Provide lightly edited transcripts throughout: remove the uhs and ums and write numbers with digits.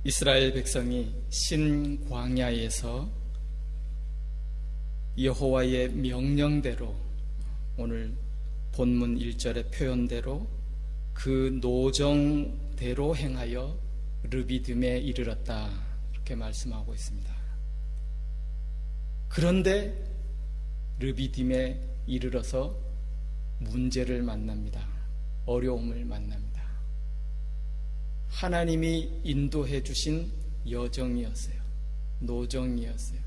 이스라엘 백성이 신광야에서 여호와의 명령대로, 오늘 본문 1절의 표현대로 그 노정대로 행하여 르비딤에 이르렀다, 이렇게 말씀하고 있습니다. 그런데 르비딤에 이르러서 문제를 만납니다. 어려움을 만납니다. 하나님이 인도해 주신 여정이었어요. 노정이었어요.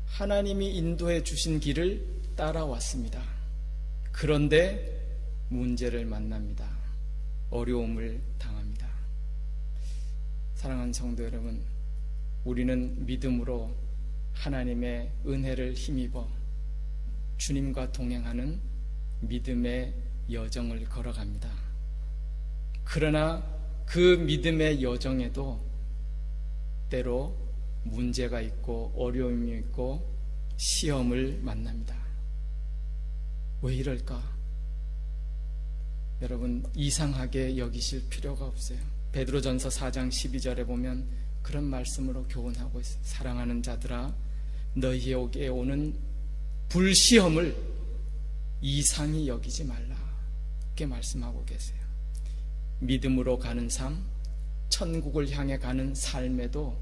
하나님이 인도해 주신 길을 따라왔습니다. 그런데 문제를 만납니다. 어려움을 당합니다. 사랑하는 성도 여러분, 우리는 믿음으로 하나님의 은혜를 힘입어 주님과 동행하는 믿음의 여정을 걸어갑니다. 그러나 그 믿음의 여정에도 때로 문제가 있고 어려움이 있고 시험을 만납니다. 왜 이럴까? 여러분, 이상하게 여기실 필요가 없어요. 베드로전서 4장 12절에 보면 그런 말씀으로 교훈하고 있어요. 사랑하는 자들아, 너희에게 오는 불시험을 이상히 여기지 말라, 이렇게 말씀하고 계세요. 믿음으로 가는 삶, 천국을 향해 가는 삶에도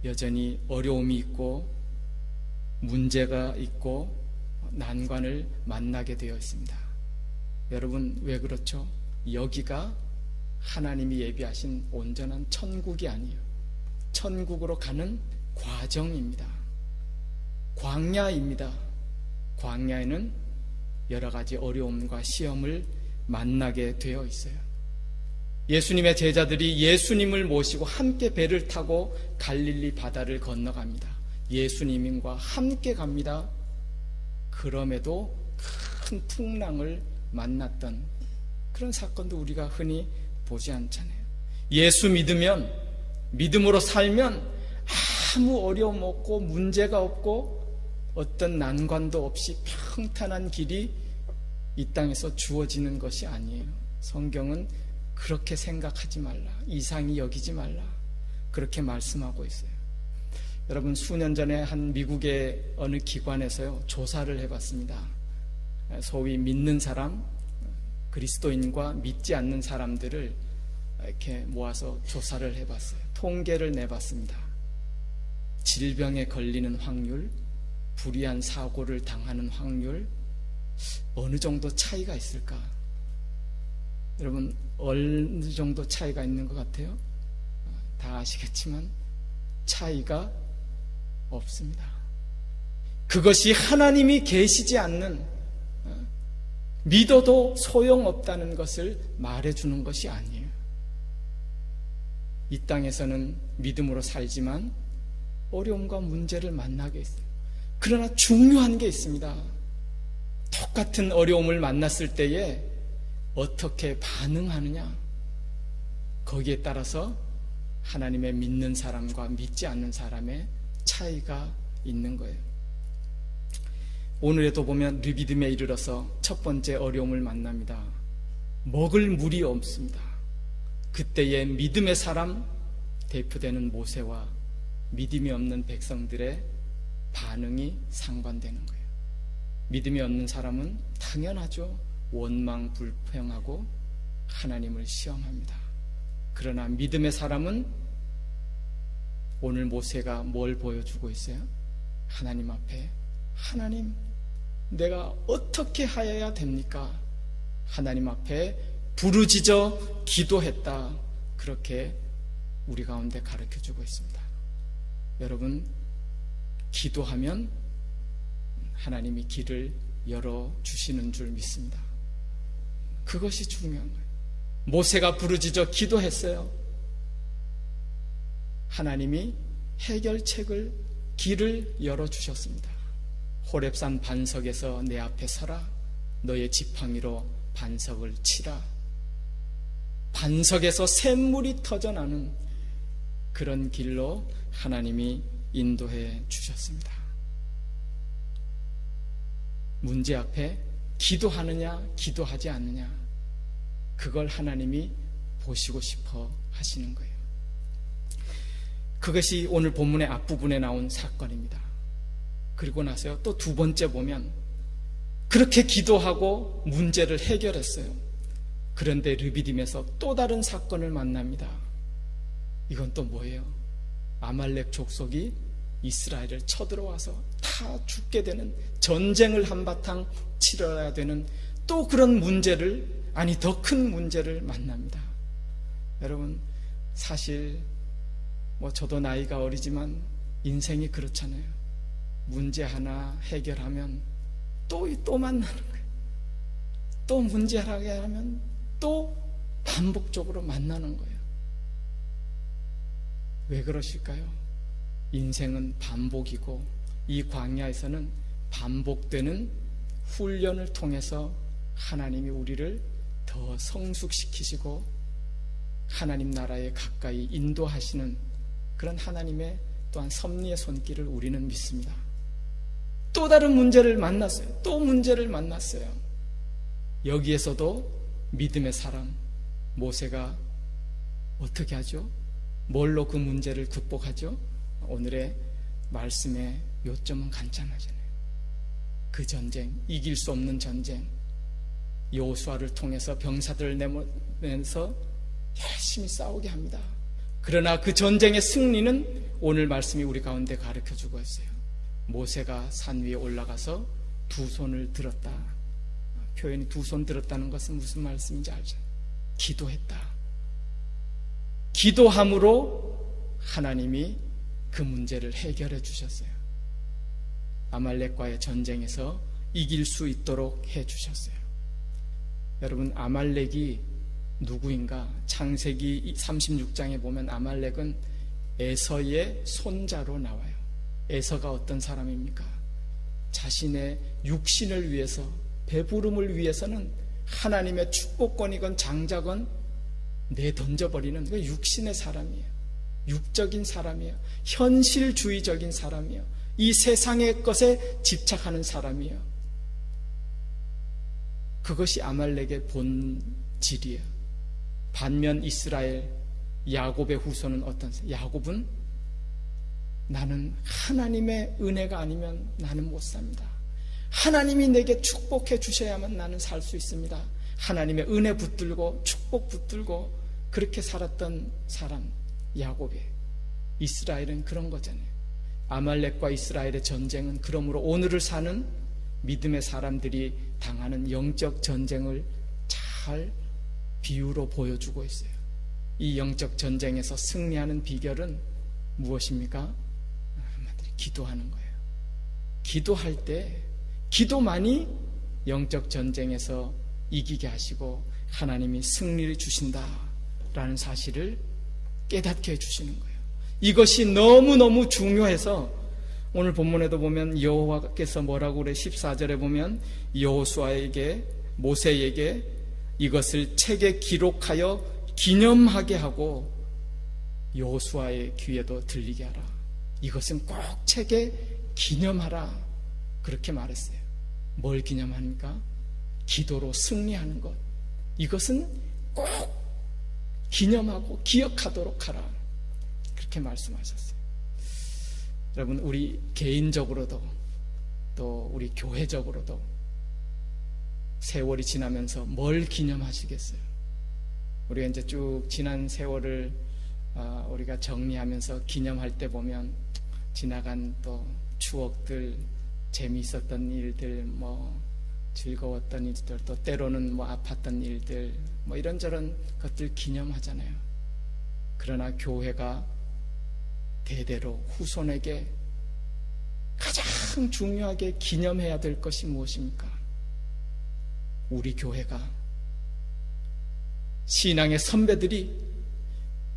여전히 어려움이 있고 문제가 있고 난관을 만나게 되어 있습니다. 여러분, 왜 그렇죠? 여기가 하나님이 예비하신 온전한 천국이 아니에요. 천국으로 가는 과정입니다. 광야입니다. 광야에는 여러 가지 어려움과 시험을 만나게 되어 있어요. 예수님의 제자들이 예수님을 모시고 함께 배를 타고 갈릴리 바다를 건너갑니다. 예수님과 함께 갑니다. 그럼에도 큰 풍랑을 만났던 그런 사건도 우리가 흔히 보지 않잖아요. 예수 믿으면, 믿음으로 살면 아무 어려움 없고 문제가 없고 어떤 난관도 없이 평탄한 길이 이 땅에서 주어지는 것이 아니에요. 성경은 그렇게 생각하지 말라, 이상히 여기지 말라, 그렇게 말씀하고 있어요. 여러분, 수년 전에 한 미국의 어느 기관에서요, 조사를 해봤습니다. 소위 믿는 사람, 그리스도인과 믿지 않는 사람들을 이렇게 모아서 조사를 해봤어요. 통계를 내봤습니다. 질병에 걸리는 확률, 불의한 사고를 당하는 확률, 어느 정도 차이가 있을까? 여러분, 어느 정도 차이가 있는 것 같아요? 다 아시겠지만 차이가 없습니다. 그것이 하나님이 계시지 않는, 믿어도 소용없다는 것을 말해주는 것이 아니에요. 이 땅에서는 믿음으로 살지만 어려움과 문제를 만나게 있어요. 그러나 중요한 게 있습니다. 똑같은 어려움을 만났을 때에 어떻게 반응하느냐, 거기에 따라서 하나님의 믿는 사람과 믿지 않는 사람의 차이가 있는 거예요. 오늘에도 보면 르비딤에 이르러서 첫 번째 어려움을 만납니다. 먹을 물이 없습니다. 그때의 믿음의 사람, 대표되는 모세와 믿음이 없는 백성들의 반응이 상반되는 거예요. 믿음이 없는 사람은 당연하죠. 원망 불평하고 하나님을 시험합니다. 그러나 믿음의 사람은 오늘 모세가 뭘 보여주고 있어요? 하나님 앞에, 하나님, 내가 어떻게 하여야 됩니까? 하나님 앞에 부르짖어 기도했다, 그렇게 우리 가운데 가르쳐주고 있습니다. 여러분, 기도하면 하나님이 길을 열어주시는 줄 믿습니다. 그것이 중요한 거예요. 모세가 부르짖어 기도했어요. 하나님이 해결책을, 길을 열어주셨습니다. 호렙산 반석에서 내 앞에 서라, 너의 지팡이로 반석을 치라. 반석에서 샘물이 터져나는 그런 길로 하나님이 인도해 주셨습니다. 문제 앞에 기도하느냐 기도하지 않느냐, 그걸 하나님이 보시고 싶어 하시는 거예요. 그것이 오늘 본문의 앞부분에 나온 사건입니다. 그리고 나서요, 또 두 번째 보면 그렇게 기도하고 문제를 해결했어요. 그런데 르비딤에서 또 다른 사건을 만납니다. 이건 또 뭐예요? 아말렉 족속이 이스라엘을 쳐들어와서 다 죽게 되는, 전쟁을 한바탕 치러야 되는 또 그런 문제를, 아니 더 큰 문제를 만납니다. 여러분, 사실 저도 나이가 어리지만 인생이 그렇잖아요. 문제 하나 해결하면 또 만나는 거예요. 또 문제 해결하면 또 반복적으로 만나는 거예요. 왜 그러실까요? 인생은 반복이고 이 광야에서는 반복되는 훈련을 통해서 하나님이 우리를 더 성숙시키시고 하나님 나라에 가까이 인도하시는 그런 하나님의 또한 섭리의 손길을 우리는 믿습니다. 또 다른 문제를 만났어요. 또 문제를 만났어요. 여기에서도 믿음의 사람 모세가 어떻게 하죠? 뭘로 그 문제를 극복하죠? 오늘의 말씀의 요점은 간단하잖아요. 그 전쟁, 이길 수 없는 전쟁, 여호수아를 통해서 병사들을 내면서 열심히 싸우게 합니다. 그러나 그 전쟁의 승리는 오늘 말씀이 우리 가운데 가르쳐주고 있어요. 모세가 산 위에 올라가서 두 손을 들었다. 표현이 두 손 들었다는 것은 무슨 말씀인지 알죠? 기도했다. 기도함으로 하나님이 그 문제를 해결해 주셨어요. 아말렉과의 전쟁에서 이길 수 있도록 해 주셨어요. 여러분, 아말렉이 누구인가? 창세기 36장에 보면 아말렉은 에서의 손자로 나와요. 에서가 어떤 사람입니까? 자신의 육신을 위해서, 배부름을 위해서는 하나님의 축복권이건 장자건 내던져버리는 그 육신의 사람이에요. 육적인 사람이에요. 현실주의적인 사람이에요. 이 세상의 것에 집착하는 사람이에요. 그것이 아말렉의 본질이에요. 반면 이스라엘, 야곱의 후손은 어떤? 야곱은 나는 하나님의 은혜가 아니면 나는 못 삽니다. 하나님이 내게 축복해 주셔야만 나는 살 수 있습니다. 하나님의 은혜 붙들고 축복 붙들고 그렇게 살았던 사람, 야곱이에요. 이스라엘은 그런 거잖아요. 아말렉과 이스라엘의 전쟁은 그러므로 오늘을 사는 믿음의 사람들이 당하는 영적 전쟁을 잘 비유로 보여주고 있어요. 이 영적 전쟁에서 승리하는 비결은 무엇입니까? 한마디로 기도하는 거예요. 기도할 때, 기도만이 영적 전쟁에서 이기게 하시고 하나님이 승리를 주신다라는 사실을 깨닫게 해주시는 거예요. 이것이 너무너무 중요해서 오늘 본문에도 보면 여호와께서 뭐라고 그래? 14절에 보면 여호수아에게, 모세에게 이것을 책에 기록하여 기념하게 하고 여호수아의 귀에도 들리게 하라. 이것은 꼭 책에 기념하라. 그렇게 말했어요. 뭘 기념합니까? 기도로 승리하는 것. 이것은 꼭 기념하고 기억하도록 하라. 그렇게 말씀하셨어요. 여러분, 우리 개인적으로도 또 우리 교회적으로도 세월이 지나면서 뭘 기념하시겠어요? 우리가 이제 쭉 지난 세월을 우리가 정리하면서 기념할 때 보면 지나간 또 추억들, 재미있었던 일들, 즐거웠던 일들, 또 때로는 아팠던 일들, 이런저런 것들 기념하잖아요. 그러나 교회가 대대로 후손에게 가장 중요하게 기념해야 될 것이 무엇입니까? 우리 교회가, 신앙의 선배들이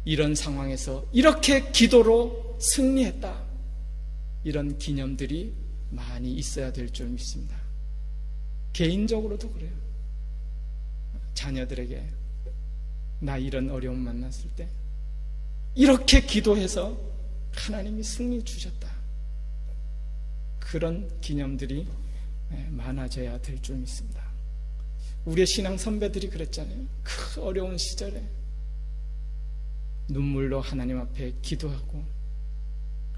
이런 상황에서 이렇게 기도로 승리했다, 이런 기념들이 많이 있어야 될 줄 믿습니다. 개인적으로도 그래요. 자녀들에게 나 이런 어려움 만났을 때 이렇게 기도해서 하나님이 승리 주셨다, 그런 기념들이 많아져야 될 줄 믿습니다. 우리의 신앙 선배들이 그랬잖아요. 그 어려운 시절에 눈물로 하나님 앞에 기도하고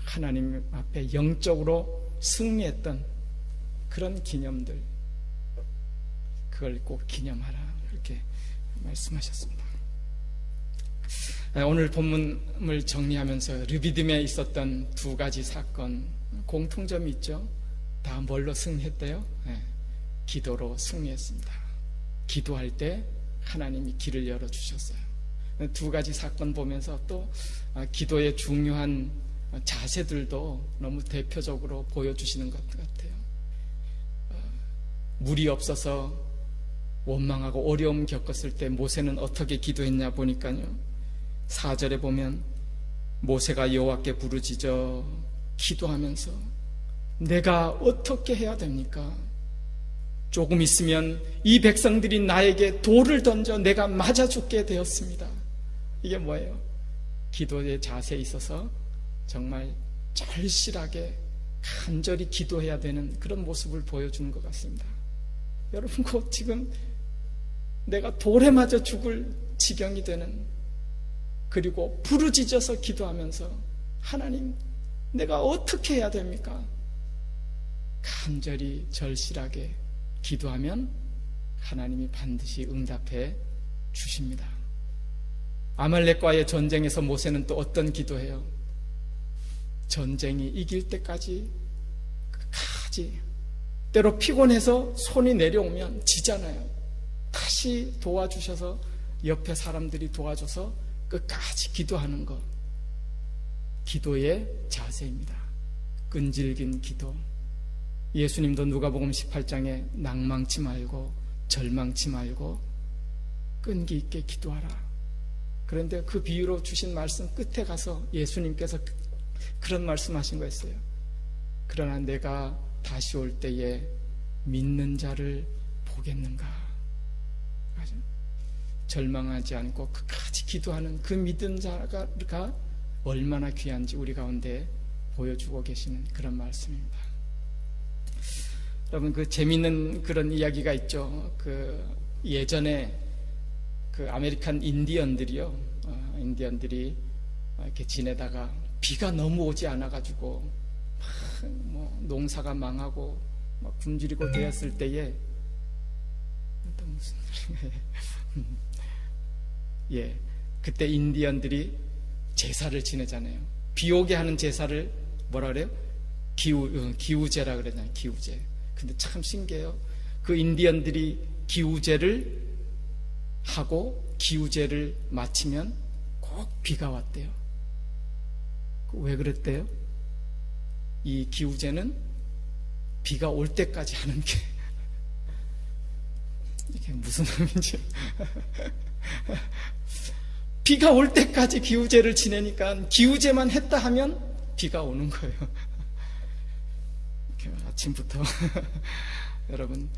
하나님 앞에 영적으로 승리했던 그런 기념들, 그걸 꼭 기념하라 이렇게 말씀하셨습니다. 오늘 본문을 정리하면서 르비딤에 있었던 두 가지 사건, 공통점이 있죠. 다 뭘로 승리했대요? 기도로 승리했습니다. 기도할 때 하나님이 길을 열어주셨어요. 두 가지 사건 보면서 또 기도의 중요한 자세들도 너무 대표적으로 보여주시는 것 같아요. 물이 없어서 원망하고 어려움 겪었을 때 모세는 어떻게 기도했냐 보니까요, 4절에 보면 모세가 여호와께 부르짖어 기도하면서 내가 어떻게 해야 됩니까? 조금 있으면 이 백성들이 나에게 돌을 던져 내가 맞아 죽게 되었습니다. 이게 뭐예요? 기도의 자세에 있어서 정말 절실하게 간절히 기도해야 되는 그런 모습을 보여주는 것 같습니다. 여러분, 곧 지금 내가 돌에 맞아 죽을 지경이 되는, 그리고 부르짖어서 기도하면서 하나님, 내가 어떻게 해야 됩니까? 간절히 절실하게 기도하면 하나님이 반드시 응답해 주십니다. 아말렉과의 전쟁에서 모세는 또 어떤 기도해요? 전쟁이 이길 때까지 끝까지, 때로 피곤해서 손이 내려오면 지잖아요. 다시 도와주셔서 옆에 사람들이 도와줘서 끝까지 기도하는 것, 기도의 자세입니다. 끈질긴 기도. 예수님도 누가복음 18장에 낭망치 말고 절망치 말고 끈기 있게 기도하라. 그런데 그 비유로 주신 말씀 끝에 가서 예수님께서 그런 말씀하신 거였어요. 그러나 내가 다시 올 때에 믿는 자를 보겠는가. 맞아? 절망하지 않고 끝까지 기도하는 그 믿는 자가 얼마나 귀한지 우리 가운데 보여주고 계시는 그런 말씀입니다. 여러분, 그 재미있는 그런 이야기가 있죠. 그 예전에 그 아메리칸 인디언들이요, 인디언들이 이렇게 지내다가 비가 너무 오지 않아가지고 뭐 농사가 망하고 막 굶주리고 되었을 때에 또 무슨 예, 그때 인디언들이 제사를 지내잖아요. 비 오게 하는 제사를 뭐라 그래요? 기우제라 그러잖아요. 기우제. 근데 참 신기해요. 그 인디언들이 기우제를 하고 기우제를 마치면 꼭 비가 왔대요. 왜 그랬대요? 이 기우제는 비가 올 때까지 하는 게 이게 무슨 의미인지 비가 올 때까지 기우제를 지내니까 기우제만 했다 하면 비가 오는 거예요. 아침부터 여러분,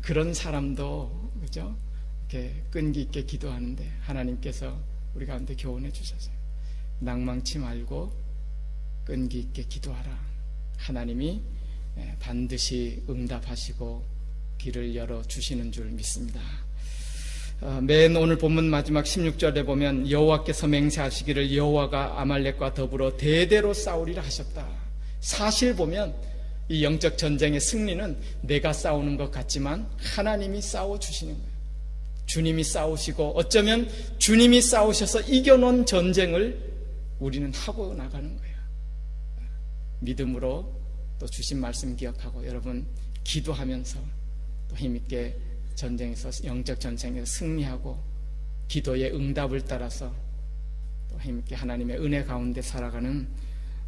그런 사람도 그죠? 이렇게 끈기 있게 기도하는데 하나님께서 우리 가운데 교훈해 주셔서 낭망치 말고 끈기 있게 기도하라. 하나님이 반드시 응답하시고 길을 열어 주시는 줄 믿습니다. 맨 오늘 본문 마지막 16절에 보면 여호와께서 맹세하시기를 여호와가 아말렉과 더불어 대대로 싸우리라 하셨다. 사실 보면 이 영적 전쟁의 승리는 내가 싸우는 것 같지만 하나님이 싸워주시는 거예요. 주님이 싸우시고 어쩌면 주님이 싸우셔서 이겨놓은 전쟁을 우리는 하고 나가는 거예요. 믿음으로 또 주신 말씀 기억하고 여러분 기도하면서 또 힘있게 전쟁에서, 영적 전쟁에서 승리하고 기도의 응답을 따라서 또 힘있게 하나님의 은혜 가운데 살아가는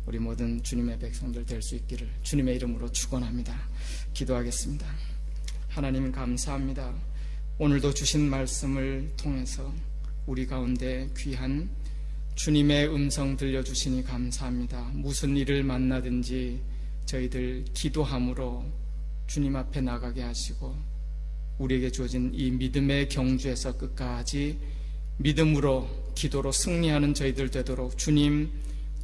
우리 모든 주님의 백성들 될 수 있기를 주님의 이름으로 축원합니다. 기도하겠습니다. 하나님 감사합니다. 오늘도 주신 말씀을 통해서 우리 가운데 귀한 주님의 음성 들려주시니 감사합니다. 무슨 일을 만나든지 저희들 기도함으로 주님 앞에 나가게 하시고 우리에게 주어진 이 믿음의 경주에서 끝까지 믿음으로 기도로 승리하는 저희들 되도록 주님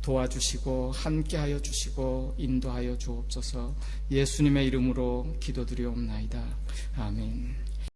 도와주시고 함께하여 주시고 인도하여 주옵소서. 예수님의 이름으로 기도드리옵나이다. 아멘.